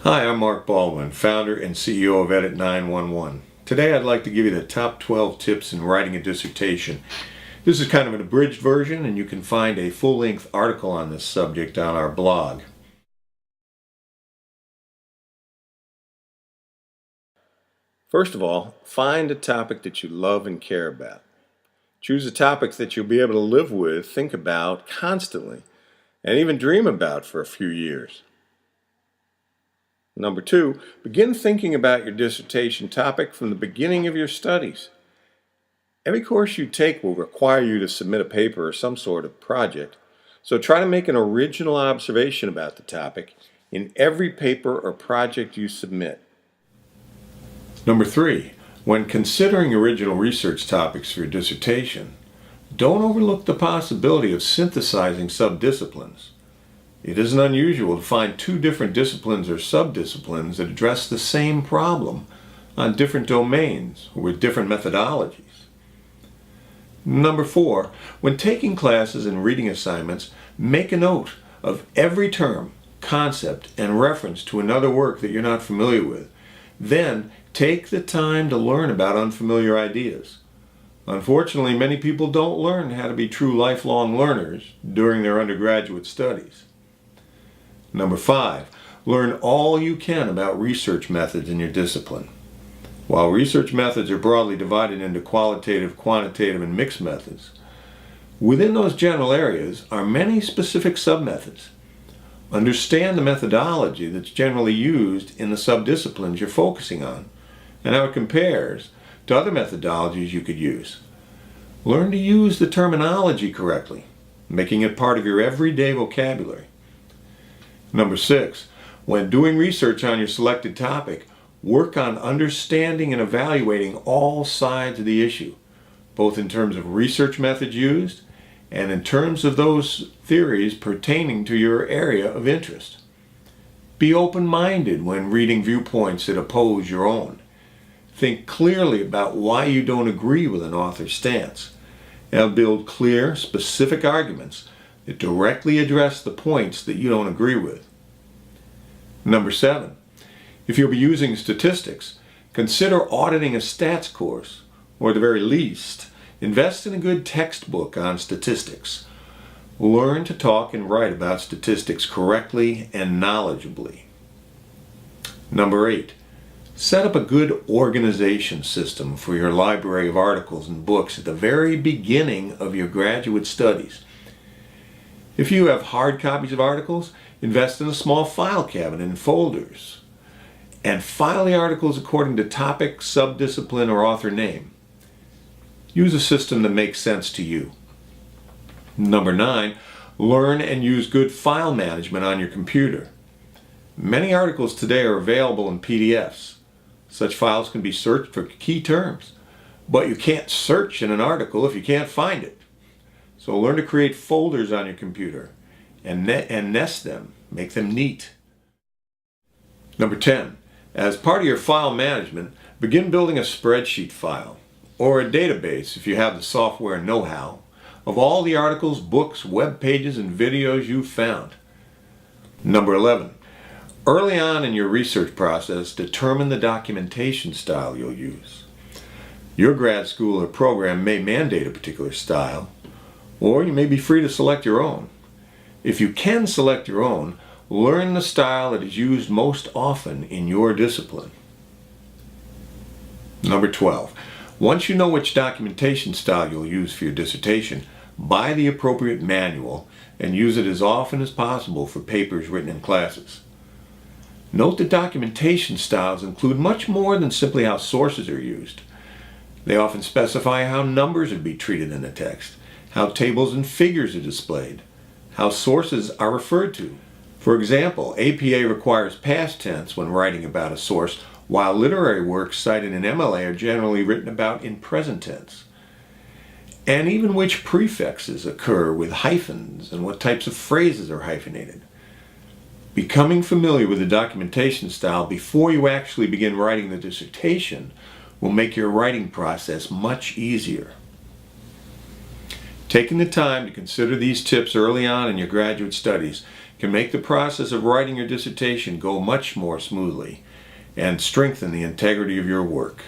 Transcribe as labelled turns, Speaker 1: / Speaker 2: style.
Speaker 1: Hi, I'm Mark Baldwin, founder and CEO of Edit 911. Today I'd like to give you the top 12 tips in writing a dissertation. This is kind of an abridged version, and you can find a full-length article on this subject on our blog. First of all, find a topic that you love and care about. Choose a topic that you'll be able to live with, think about constantly, and even dream about for a few years. Number 2, begin thinking about your dissertation topic from the beginning of your studies. Every course you take will require you to submit a paper or some sort of project, so try to make an original observation about the topic in every paper or project you submit. Number 3, when considering original research topics for your dissertation, don't overlook the possibility of synthesizing subdisciplines. It isn't unusual to find two different disciplines or subdisciplines that address the same problem on different domains or with different methodologies. Number 4, when taking classes and reading assignments, make a note of every term, concept, and reference to another work that you're not familiar with. Then, take the time to learn about unfamiliar ideas. Unfortunately, many people don't learn how to be true lifelong learners during their undergraduate studies. Number 5, learn all you can about research methods in your discipline. While research methods are broadly divided into qualitative, quantitative, and mixed methods, within those general areas are many specific submethods. Understand the methodology that's generally used in the subdisciplines you're focusing on and how it compares to other methodologies you could use. Learn to use the terminology correctly, making it part of your everyday vocabulary. Number 6, when doing research on your selected topic, work on understanding and evaluating all sides of the issue, both in terms of research methods used and in terms of those theories pertaining to your area of interest. Be open-minded when reading viewpoints that oppose your own. Think clearly about why you don't agree with an author's stance, and build clear, specific arguments that directly address the points that you don't agree with. Number 7, if you'll be using statistics, consider auditing a stats course, or at the very least, invest in a good textbook on statistics. Learn to talk and write about statistics correctly and knowledgeably. Number 8, set up a good organization system for your library of articles and books at the very beginning of your graduate studies. If you have hard copies of articles, invest in a small file cabinet and folders, and file the articles according to topic, subdiscipline, or author name. Use a system that makes sense to you. Number 9, learn and use good file management on your computer. Many articles today are available in PDFs. Such files can be searched for key terms, but you can't search in an article if you can't find it. So learn to create folders on your computer and nest them, make them neat. Number 10, as part of your file management, begin building a spreadsheet file or a database, if you have the software know-how, of all the articles, books, web pages, and videos you've found. Number 11, early on in your research process, determine the documentation style you'll use. Your grad school or program may mandate a particular style, or you may be free to select your own. If you can select your own, learn the style that is used most often in your discipline. Number 12, once you know which documentation style you'll use for your dissertation, buy the appropriate manual and use it as often as possible for papers written in classes. Note that documentation styles include much more than simply how sources are used. They often specify how numbers are to be treated in the text, how tables and figures are displayed, how sources are referred to. For example, APA requires past tense when writing about a source, while literary works cited in MLA are generally written about in present tense. And even which prefixes occur with hyphens and what types of phrases are hyphenated. Becoming familiar with the documentation style before you actually begin writing the dissertation will make your writing process much easier. Taking the time to consider these tips early on in your graduate studies can make the process of writing your dissertation go much more smoothly and strengthen the integrity of your work.